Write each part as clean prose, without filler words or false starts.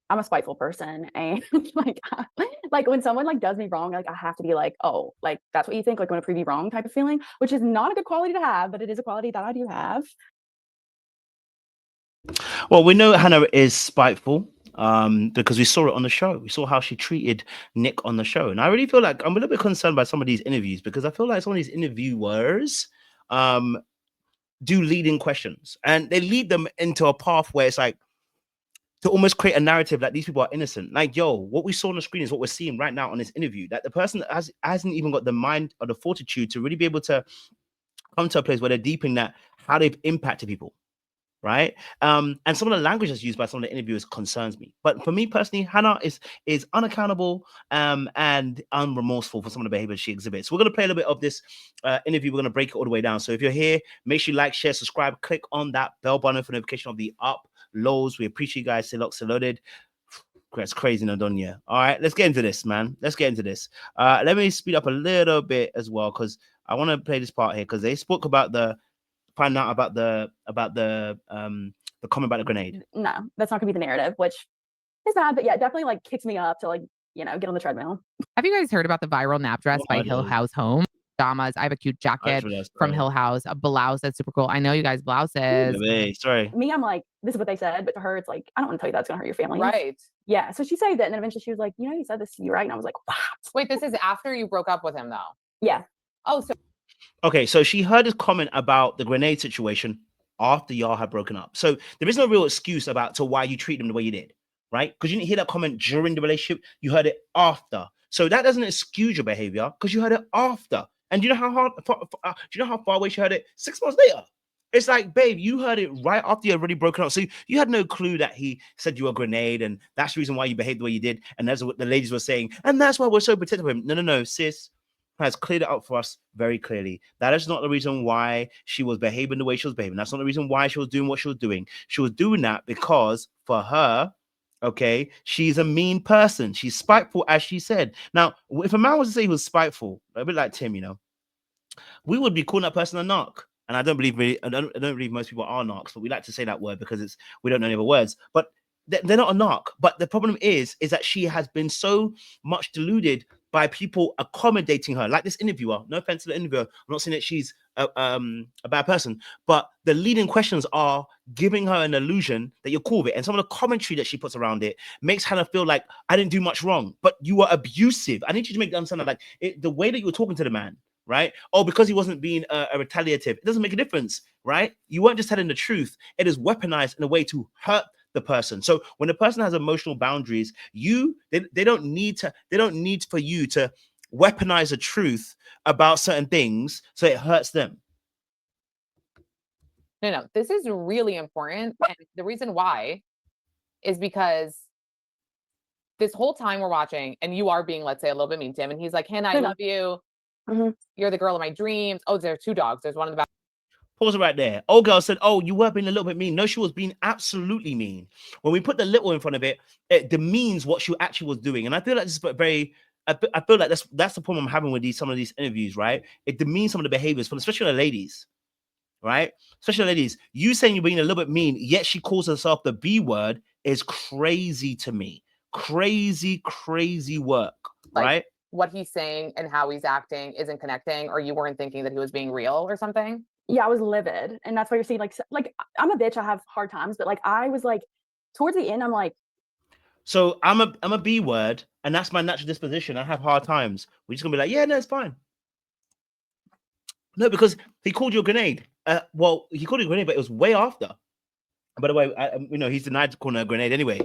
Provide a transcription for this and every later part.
I'm a spiteful person, and like when someone like does me wrong, like I have to be like, oh, like that's what you think, like I'm gonna prove you wrong type of feeling, which is not a good quality to have, but it is a quality that I do have. Well, we know Hannah is spiteful because we saw it on the show. We saw how she treated Nick on the show. And I really feel like I'm a little bit concerned by some of these interviews because I feel like some of these interviewers um, do leading questions and they lead them into a path where it's like to almost create a narrative that these people are innocent. Like, yo, what we saw on the screen is what we're seeing right now on this interview. That the person that hasn't even got the mind or the fortitude to really be able to come to a place where they're deepening that how they've impacted people, right? And some of the language that's used by some of the interviewers concerns me. But for me personally, Hannah is unaccountable and unremorseful for some of the behaviors she exhibits. We're going to play a little bit of this interview. We're going to break it all the way down. So if you're here, make sure you like, share, subscribe, click on that bell button for notification of the uploads. We appreciate you guys. Stay locked, stay loaded. That's crazy, Nadonia. All right, let's get into this, man. Let's get into this. Let me speed up a little bit as well because I want to play this part here because they spoke about find out about the comment about the grenade. No, that's not gonna be the narrative, which is bad, but yeah, it definitely like kicks me up to like, you know, get on the treadmill. Have you guys heard about the viral nap dress by Hill House Home? Damas, I have a cute jacket from Hill House, a blouse that's super cool. I know you guys blouses. Sorry. Me, I'm like, this is what they said, but to her, it's like, I don't want to tell you that's gonna hurt your family. Right. Yeah. So she said that, and then eventually she was like, you know, you said this to you, right? And I was like, what? Wait, this is after you broke up with him, though. Yeah. Oh, so okay, so she heard his comment about the grenade situation after y'all had broken up. So there is no real excuse about to why you treat him the way you did, right? Because you didn't hear that comment during the relationship, you heard it after. So that doesn't excuse your behavior because you heard it after. And do you know how far away she heard it? 6 months later. It's like, babe, you heard it right after you had already broken up. So you had no clue that he said you were a grenade, and that's the reason why you behaved the way you did. And that's what the ladies were saying. And that's why we're so protective of him. No, sis has cleared it up for us very clearly. That is not the reason why she was behaving the way she was behaving. That's not the reason why she was doing what she was doing. She was doing that because for her, okay, she's a mean person. She's spiteful, as she said. Now, if a man was to say he was spiteful, a bit like Tim, you know, we would be calling that person a narc. And I don't believe most people are narcs, but we like to say that word because we don't know any other words. But they're not a narc. But the problem is that she has been so much deluded by people accommodating her, like this interviewer. No offense to the interviewer, I'm not saying that she's a bad person, but the leading questions are giving her an illusion that you're cool with it. And some of the commentary that she puts around it makes Hannah feel like I didn't do much wrong, but you were abusive. I need you to make them understand that, like the way that you were talking to the man, right? Oh, because he wasn't being a retaliative, it doesn't make a difference, right? You weren't just telling the truth. It is weaponized in a way to hurt the person. So when the person has emotional boundaries, they don't need for you to weaponize the truth about certain things so it hurts them. No, this is really important. And the reason why is because this whole time we're watching and you are being, let's say, a little bit mean to him. And he's like, Hannah, I love you. Mm-hmm. You're the girl of my dreams. Oh, there are 2 dogs. There's one in the back. Pause it right there. Old girl said, oh, you were being a little bit mean. No, she was being absolutely mean. When we put the little in front of it, it demeans what she actually was doing. And I feel like this is very, I feel like that's the problem I'm having with some of these interviews, right? It demeans some of the behaviors, especially the ladies, right? Especially the ladies. You saying you're being a little bit mean, yet she calls herself the B word is crazy to me. Crazy work, like, right? What he's saying and how he's acting isn't connecting, or you weren't thinking that he was being real or something? Yeah, I was livid. And that's why you're seeing like I'm a bitch. I have hard times, but like I was like towards the end, I'm like, so I'm a B word, and that's my natural disposition. I have hard times. We're just gonna be like, yeah, no, it's fine. No, because he called you a grenade. Well, he called you a grenade, but it was way after. By the way, he's denied calling her a grenade anyway.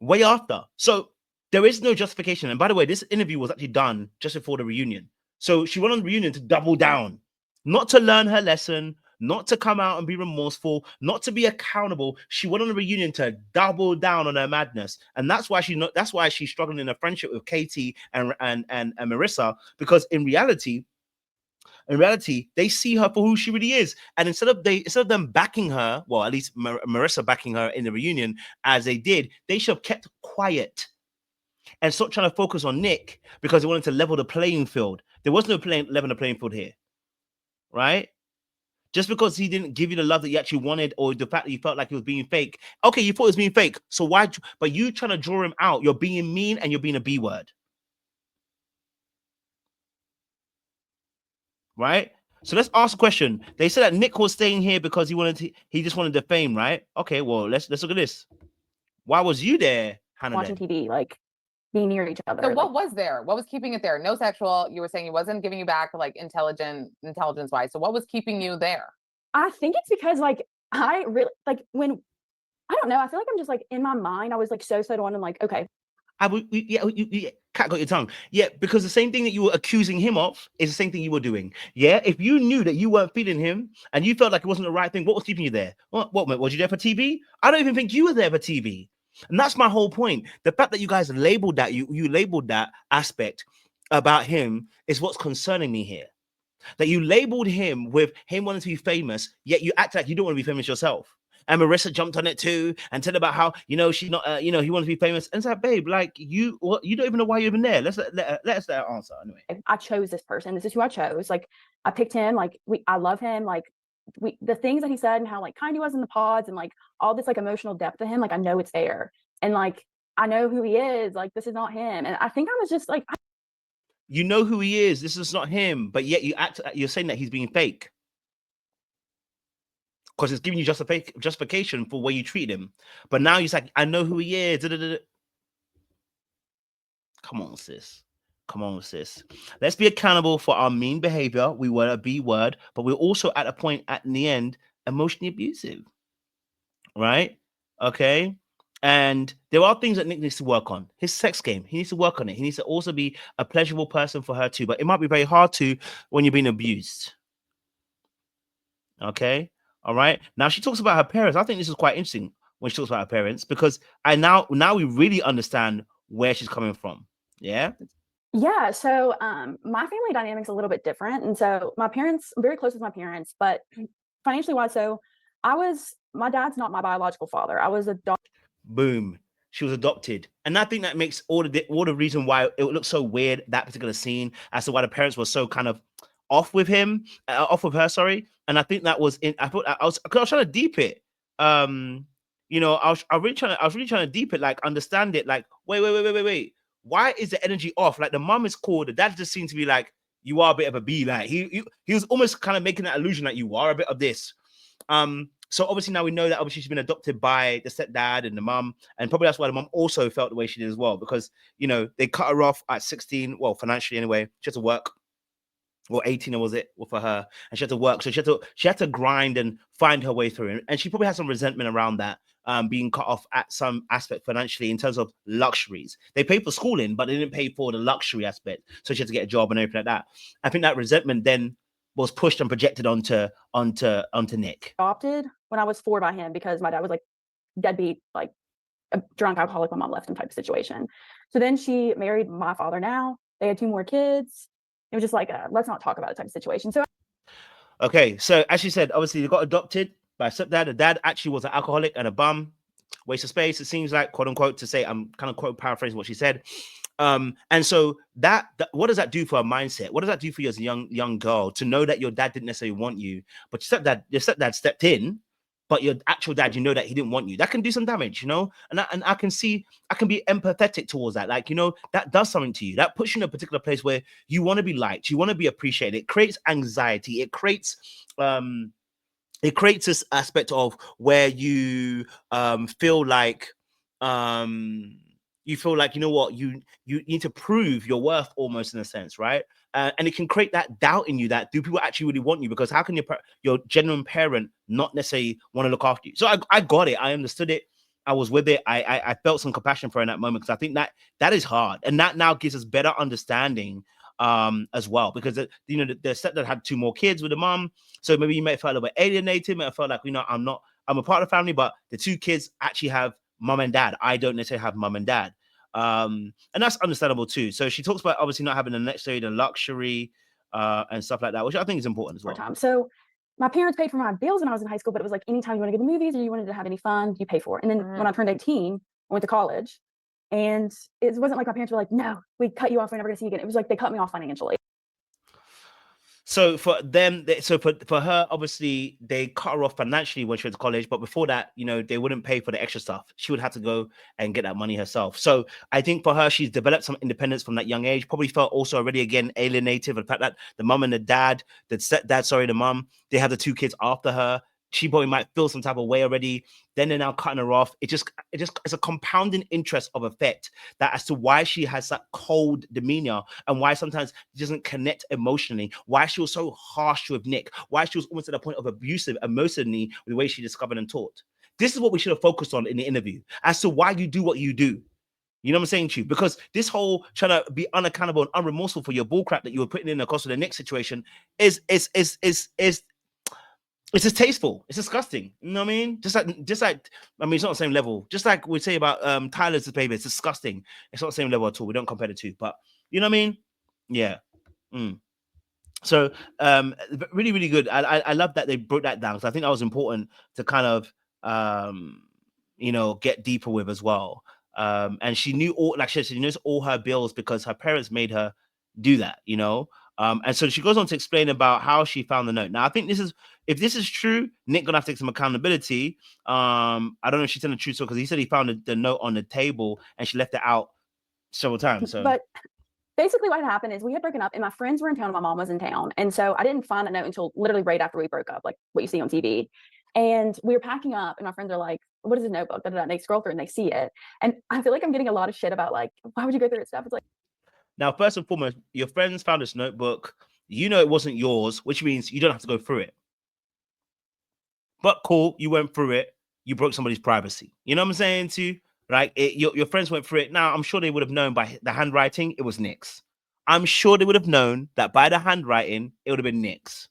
Way after. So there is no justification. And by the way, this interview was actually done just before the reunion. So she went on the reunion to double down, not to learn her lesson, not to come out and be remorseful, not to be accountable. She went on the reunion to double down on her madness. And that's why she's struggling in a friendship with Katie and Marissa, because in reality, they see her for who she really is. And instead of them backing her, well, at least Marissa backing her in the reunion as they did, they should have kept quiet and stop trying to focus on Nick because they wanted to level the playing field. There was no level the playing field here, right? Just because he didn't give you the love that you actually wanted, or the fact that you felt like he was being fake. Okay, you thought he was being fake. So why? But you trying to draw him out. You're being mean and you're being a B word. Right? So let's ask a question. They said that Nick was staying here because he just wanted the fame, right? Okay, well, let's look at this. Why was you there, Hannah? Watching TV, like being near each other. So what was there? What was keeping it there? No sexual. You were saying he wasn't giving you back like intelligence wise. So what was keeping you there? I think it's because like I really like when I don't know. I feel like I'm just like in my mind. I was like so on and like okay. Cat got your tongue. Yeah, because the same thing that you were accusing him of is the same thing you were doing. Yeah, if you knew that you weren't feeling him and you felt like it wasn't the right thing, what was keeping you there? What was you there for TV? I don't even think you were there for TV. And that's my whole point. The fact that you guys labeled that, you labeled that aspect about him is what's concerning me here. That you labeled him with him wanting to be famous, yet you act like you don't want to be famous yourself. And Marissa jumped on it too and said about how, she's not, he wants to be famous. And it's like, babe, like you don't even know why you're even there. Let's let us answer anyway. I chose this person. This is who I chose. Like I picked him. Like I love him. Like the things that he said and how like kind he was in the pods and like all this like emotional depth to him. Like I know it's there. And like I know who he is. Like this is not him. And I think I was just like, you know who he is. This is not him. But yet you're saying that he's being fake. Because it's giving you justification for where you treat him. But now he's like, I know who he is. Come on, sis. Come on, sis. Let's be accountable for our mean behavior. We were a B word, but we're also at a point at the end, emotionally abusive. Right? Okay. And there are things that Nick needs to work on. His sex game, he needs to work on it. He needs to also be a pleasurable person for her too. But it might be very hard to when you're being abused. Okay. All right. Now she talks about her parents. I think this is quite interesting when she talks about her parents because now we really understand where she's coming from. Yeah. Yeah. So my family dynamic's a little bit different. And so my parents, I'm very close with my parents, but financially wise, so my dad's not my biological father. I was adopted. Boom. She was adopted. And I think that makes all the reason why it looks so weird, that particular scene, as to why the parents were so kind of off with her, sorry. And I think that was I was trying to deep it. I was really trying to deep it, like understand it, like, wait. Why is the energy off? Like the mom is cool, the dad just seemed to be like, you are a bit of a B. Like he was almost kind of making that illusion that you are a bit of this. So obviously now we know that obviously she's been adopted by the stepdad and the mum, and probably that's why the mum also felt the way she did as well, because they cut her off at 16, well, financially anyway. She had to work, or 18 was it for her, and she had to work, so she had to grind and find her way through, and she probably had some resentment around that, being cut off at some aspect financially in terms of luxuries. They paid for schooling, but they didn't pay for the luxury aspect, so she had to get a job and everything like that. I think that resentment then was pushed and projected onto Nick. Adopted when I was 4 by him because my dad was like deadbeat, like a drunk alcoholic. My mom left him type of situation. So then she married my father. Now they had 2 more kids. It was just like let's not talk about it type of situation. So okay, so as she said, obviously they got adopted by a stepdad. The dad actually was an alcoholic and a bum. Waste of space, it seems like, quote unquote, to say. I'm kind of quote paraphrasing what she said. And so that what does that do for a mindset? What does that do for you as a young girl to know that your dad didn't necessarily want you, but your stepdad stepped in, but your actual dad, that he didn't want you? That can do some damage, and I can be empathetic towards that. Like, that does something to you. That puts you in a particular place where you want to be liked, you want to be appreciated. It creates anxiety. It creates this aspect of where you feel like you need to prove your worth, almost, in a sense, right? And it can create that doubt in you that, do people actually really want you? Because how can your genuine parent not necessarily want to look after you? So I got it. I understood it. I was with it. I felt some compassion for her in that moment, because I think that is hard, and that now gives us better understanding as well, because the stepdad had 2 more kids with the mom, so maybe you may have felt a little bit alienated, may have felt like, I'm a part of the family, but the 2 kids actually have mom and dad. I don't necessarily have mom and dad. And that's understandable too. So she talks about obviously not having the luxury and stuff like that, which I think is important as well. So my parents paid for my bills when I was in high school, but it was like, anytime you want to go to the movies or you wanted to have any fun, you pay for it. And then when I turned 18, I went to college, and it wasn't like my parents were like, no, we cut you off, we're never gonna see you again. It was like they cut me off financially. So for them, so for her, obviously they cut her off financially when she went to college. But before that, you know, they wouldn't pay for the extra stuff. She would have to go and get that money herself. So I think for her, she's developed some independence from that young age. Probably felt also already again alienated. The fact that the mum and the dad, the mum, they have the 2 kids after her. She probably might feel some type of way already. Then they're now cutting her off. It's a compounding interest of effect that as to why she has that cold demeanor and why sometimes she doesn't connect emotionally, why she was so harsh with Nick, why she was almost at the point of abusive emotionally with the way she discovered and taught. This is what we should have focused on in the interview as to why you do what you do. You know what I'm saying to you? Because this whole trying to be unaccountable and unremorseful for your bullcrap that you were putting in the course of the Nick situation is it's distasteful. It's disgusting. You know what I mean? Just like, I mean, it's not the same level. Just like we say about Tyler's baby, it's disgusting. It's not the same level at all. We don't compare the two. But you know what I mean? Yeah. So really, really good. I love that they broke that down because I think that was important to kind of you know, get deeper with as well. And she knew she knows all her bills because her parents made her do that, you know. And so she goes on to explain about how she found the note. Now, I think if this is true, Nick gonna have to take some accountability. I don't know if she's telling the truth because he said he found the note on the table and she left it out several times. So, but basically what happened is we had broken up and my friends were in town and my mom was in town. And so I didn't find the note until literally right after we broke up, like what you see on TV. And we were packing up and my friends are like, what is a notebook? And they scroll through and they see it. And I feel like I'm getting a lot of shit about like, why would you go through that stuff? It's like, now, first and foremost, your friends found this notebook. You know it wasn't yours, which means you don't have to go through it. But cool, you went through it. You broke somebody's privacy. You know what I'm saying to you? Right? Your friends went through it. Now, I'm sure they would have known by the handwriting, it was Nick's. I'm sure they would have known that by the handwriting, it would have been Nick's.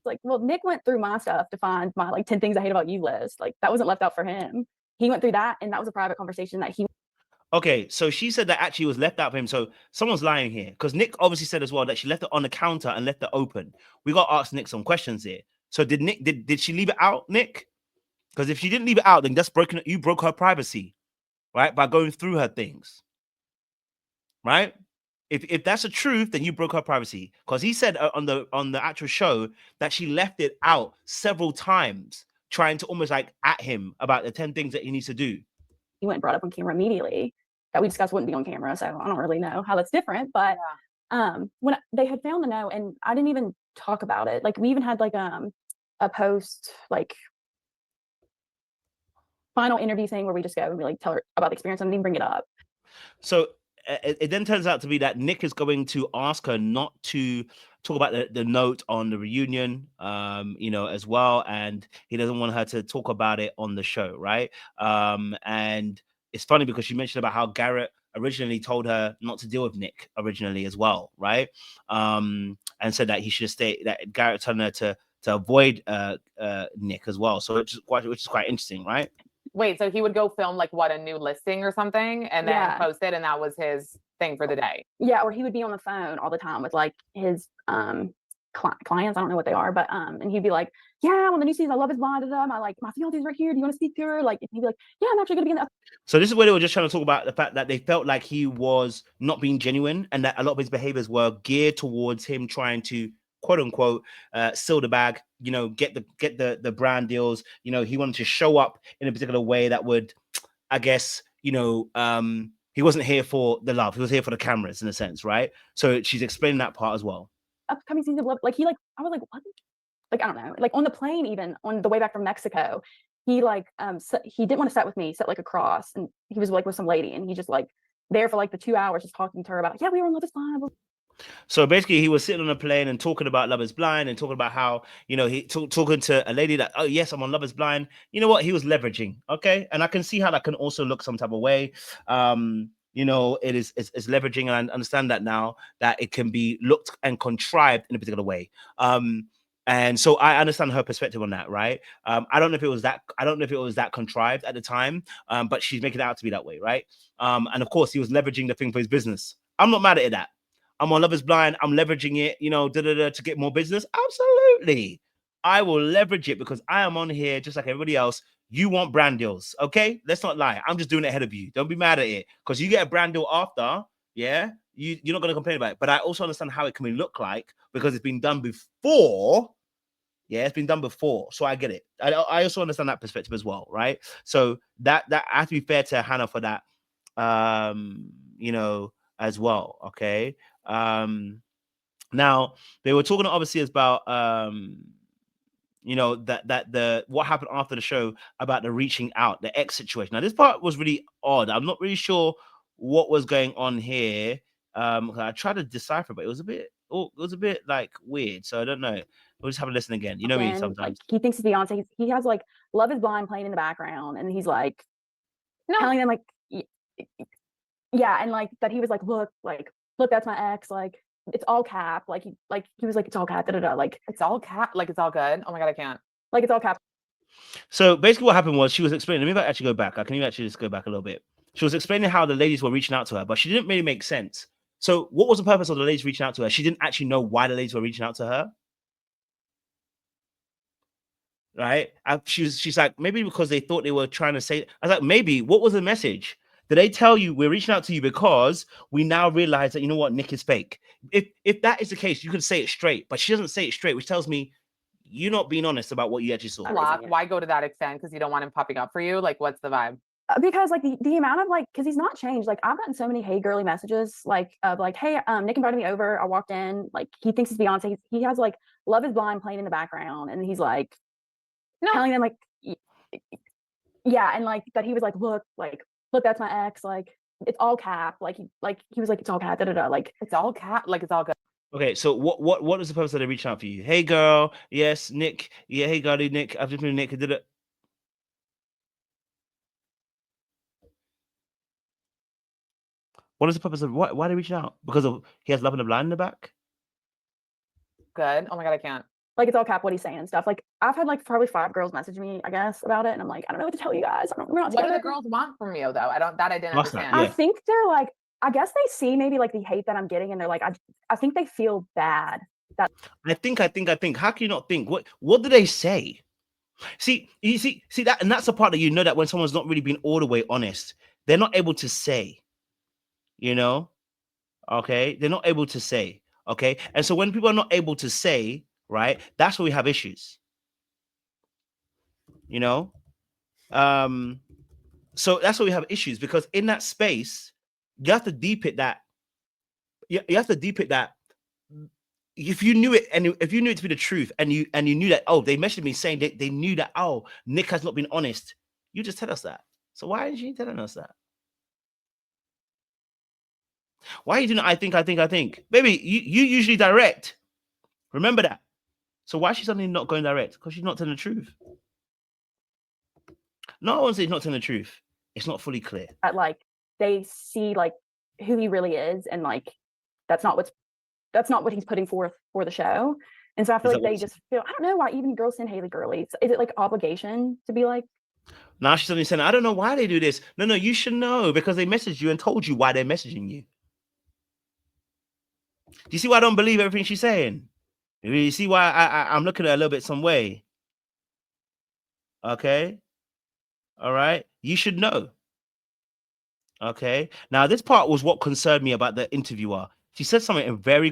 Like, well, Nick went through my stuff to find my like 10 things I hate about you list. Like that wasn't left out for him. He went through that and that was a private conversation that he. Okay, so she said that actually was left out for him. So someone's lying here because Nick obviously said as well that she left it on the counter and left it open. We got to ask Nick some questions here. So did she leave it out, Nick? Because if she didn't leave it out, then you broke her privacy, right? By going through her things, right? If that's the truth, then you broke her privacy. Because he said on the actual show that she left it out several times, trying to almost like at him about the 10 things that he needs to do. He went and brought up on camera immediately that we discussed wouldn't be on camera. So I don't really know how that's different. But when they had found the note and I didn't even talk about it, like we even had like a post like final interview thing where we just go and we like tell her about the experience and didn't even bring it up. So it then turns out to be that Nick is going to ask her not to talk about the note on the reunion, you know, as well. And he doesn't want her to talk about it on the show, right? And it's funny because she mentioned about how Garrett originally told her not to deal with Nick originally as well, right? And said that he should stay, that Garrett told her to avoid Nick as well. So which is quite interesting, right? Wait, so he would go film like what, a new listing or something and then post it and that was his thing for the day? Yeah, or he would be on the phone all the time with like his clients. I don't know what they are, but and he'd be like, yeah, when the new season I Love Is Blind, my fiance's right here. Do you want to speak to her? Like he'd be like, yeah, I'm actually gonna be in the. So this is where they were just trying to talk about the fact that they felt like he was not being genuine and that a lot of his behaviors were geared towards him trying to quote unquote seal the bag, you know, get the brand deals. You know, he wanted to show up in a particular way that would, I guess, you know, he wasn't here for the love, he was here for the cameras in a sense, right? So she's explaining that part as well. Upcoming season of Love, like he like I was like, what? Like I don't know, like on the plane, even on the way back from Mexico, he like he didn't want to sit with me, sit like across, and he was like with some lady, and he just like there for like the 2 hours just talking to her about, yeah, we were in Love Is Blind. So basically, he was sitting on a plane and talking about Love Is Blind and talking about how, you know, he talking to a lady that, oh yes, I'm on Love Is Blind. You know what? He was leveraging, okay, and I can see how that can also look some type of way. You know, it's leveraging, and I understand that now that it can be looked and contrived in a particular way. And so I understand her perspective on that, right? I don't know if it was that contrived at the time, but she's making it out to be that way, right? And of course, he was leveraging the thing for his business. I'm not mad at that. I'm on Love Is Blind. I'm leveraging it, you know, to get more business. Absolutely. I will leverage it because I am on here just like everybody else. You want brand deals, okay? Let's not lie. I'm just doing it ahead of you. Don't be mad at it because you get a brand deal after, yeah? you're not going to complain about it. But I also understand how it can look like because it's been done before. Yeah, it's been done before, so I get it. I also understand that perspective as well, right? So that I have to be fair to Hannah for that, you know, as well. Okay. Now they were talking obviously about you know, that the what happened after the show about the reaching out, the X situation. Now this part was really odd. I'm not really sure what was going on here. I tried to decipher, but it was a bit like weird. So I don't know. We'll just have a listen again. You know me sometimes. Like he thinks it's Beyonce. He has like Love Is Blind playing in the background, and he's like telling them like, yeah, and like that he was like, look, that's my ex. Like it's all cap. Like he was like, it's all cap. Da da da. Like it's all cap. Like it's all good. Oh my god, I can't. Like it's all cap. So basically, what happened was she was explaining. Let me actually go back. Can you actually just go back a little bit? She was explaining how the ladies were reaching out to her, but she didn't really make sense. So what was the purpose of the ladies reaching out to her? She didn't actually know why the ladies were reaching out to her. Right? She's like, maybe because they thought they were trying to say. I was like, maybe. What was the message? Did they tell you we're reaching out to you because we now realize that, you know what, Nick is fake? If that is the case, you could say it straight, but she doesn't say it straight, which tells me you're not being honest about what you actually saw. Why go to that extent? Because you don't want him popping up for you? Like, what's the vibe? Because like the amount of like, because he's not changed. Like I've gotten so many hey girly messages like of like, hey, Nick invited me over. I walked in, like he thinks it's Beyonce. He has like Love Is Blind playing in the background, and he's like telling them like, yeah, and like that he was like, look, that's my ex. Like it's all cap. Like he was like, it's all cap. Da da da. Like it's all cap. Like it's all good. Okay, so what is the purpose of they reaching out for you? Hey girl, yes, Nick. Yeah, hey girlie, Nick. I've just been Nick. Did it. What is the purpose of why are they reaching out? Because of he has Love in the Blind in the back? Good. Oh my god, I can't. Like it's all cap what he's saying and stuff. Like I've had like probably 5 girls message me, I guess, about it, and I'm like, I don't know what to tell you guys. What do the girls want from you though? I didn't understand. I think they're like, I guess they see maybe like the hate that I'm getting, and they're like, I think they feel bad. That I think. How can you not think? What do they say? See that, and that's the part that you know that when someone's not really being all the way honest, they're not able to say. You know, okay, they're not able to say. Okay, and so when people are not able to say, right, that's where we have issues. You know, so that's where we have issues, because in that space, you have to deep it that. You have to deep it that. If you knew it, and if you knew it to be the truth, and you knew that, oh, they messaged me saying they knew that, oh, Nick has not been honest, you just tell us that. So why aren't you telling us that? Why are you doing I think? Baby, you usually direct. Remember that. So why is she suddenly not going direct? Because she's not telling the truth. No one says he's not telling the truth. It's not fully clear. Like they see like who he really is, and like that's not what he's putting forth for the show. And so I feel like they just feel, I don't know why even girls send Haley girlies. Is it like obligation to be like? Now she's suddenly saying, I don't know why they do this. No, you should know, because they messaged you and told you why they're messaging you. Do you see why I don't believe everything she's saying? You see why I'm looking at her a little bit some way? Okay. All right. You should know. Okay. Now, this part was what concerned me about the interviewer. She said something very,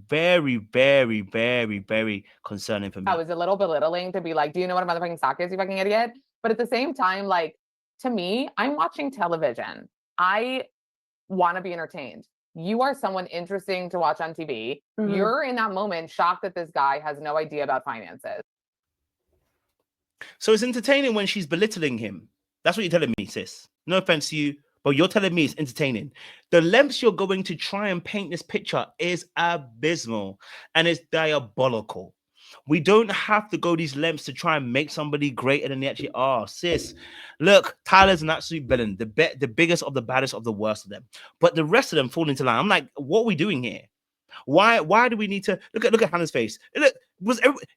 very, very, very, very concerning for me. I was a little belittling to be like, do you know what a motherfucking sock is, you fucking idiot? But at the same time, like, to me, I'm watching television. I want to be entertained. You are someone interesting to watch on TV. Mm-hmm. You're in that moment shocked that this guy has no idea about finances. So it's entertaining when she's belittling him. That's what you're telling me, sis. No offense to you, but you're telling me it's entertaining. The lengths you're going to try and paint this picture is abysmal, and it's diabolical. We don't have to go these lengths to try and make somebody greater than they actually are, sis. Look, Tyler's an absolute villain, the biggest of the baddest of the worst of them. But the rest of them fall into line. I'm like, what are we doing here? Why do we need to look at Hannah's face? Look,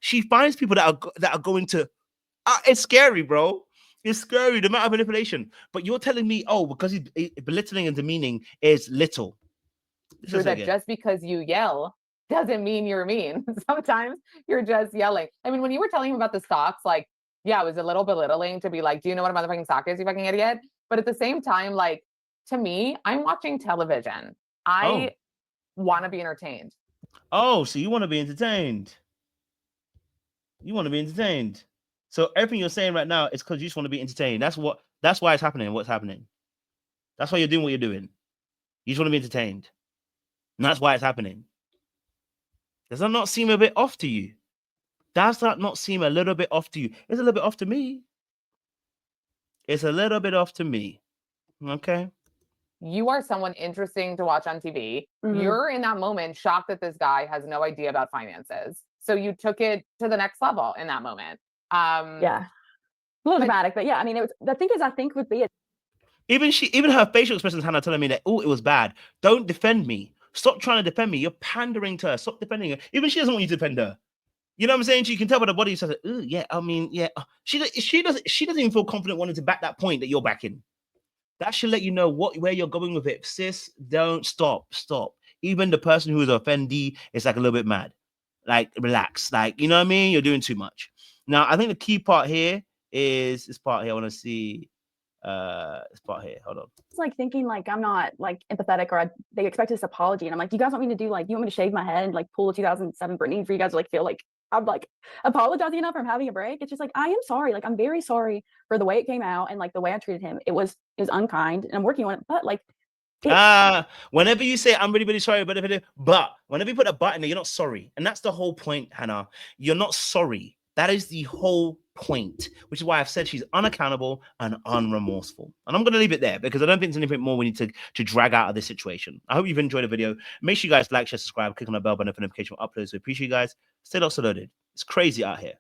she finds people that are going to. It's scary, bro. It's scary, the amount of manipulation. But you're telling me, oh, because he's belittling and demeaning is little. So that just because you yell doesn't mean you're mean. Sometimes you're just yelling. I mean, when you were telling him about the socks, like, yeah, it was a little belittling to be like, do you know what a motherfucking sock is, you fucking idiot? But at the same time, like, to me, I'm watching television. I want to be entertained. Oh, so you want to be entertained. You want to be entertained. So everything you're saying right now is because you just want to be entertained. That's why it's happening. What's happening? That's why you're doing what you're doing. You just want to be entertained. And that's why it's happening. Does that not seem a bit off to you? Does that not seem a little bit off to you? It's a little bit off to me. It's a little bit off to me. Okay. You are someone interesting to watch on TV. You're in that moment shocked that this guy has no idea about finances. So you took it to the next level in that moment. Yeah. A little dramatic, but yeah, I mean, it was, the thing is, I think would be even her facial expressions, Hannah, telling me that, oh, it was bad. Don't defend me. Stop trying to defend me. You're pandering to her. Stop defending her. Even she doesn't want you to defend her. You know what I'm saying? She can tell by the body. She says, "Oh, yeah. I mean, yeah." She doesn't even feel confident wanting to back that point that you're backing. That should let you know where you're going with it, sis. Don't stop. Even the person who is offendee is like a little bit mad. Like, relax. Like, you know what I mean? You're doing too much. Now, I think the key part here is this part here. I want to see this part here. Hold on. It's like thinking like I'm not like empathetic, or they expect this apology, and I'm like, you guys want me to do like, you want me to shave my head and like pull a 2007 Britney for you guys to like feel like I'm like apologizing enough for having a break? It's just like, I am sorry. Like, I'm very sorry for the way it came out and like the way I treated him. It was unkind, and I'm working on it. But like, whenever you say I'm really, really sorry, but whenever you put a but in there, you're not sorry. And that's the whole point, Hannah. You're not sorry. That is the whole point, which is why I've said she's unaccountable and unremorseful. And I'm going to leave it there because I don't think there's anything more we need to drag out of this situation. I hope you've enjoyed the video. Make sure you guys like, share, subscribe, click on the bell button for notification of uploads. We appreciate you guys. Stay locked, loaded. It's crazy out here.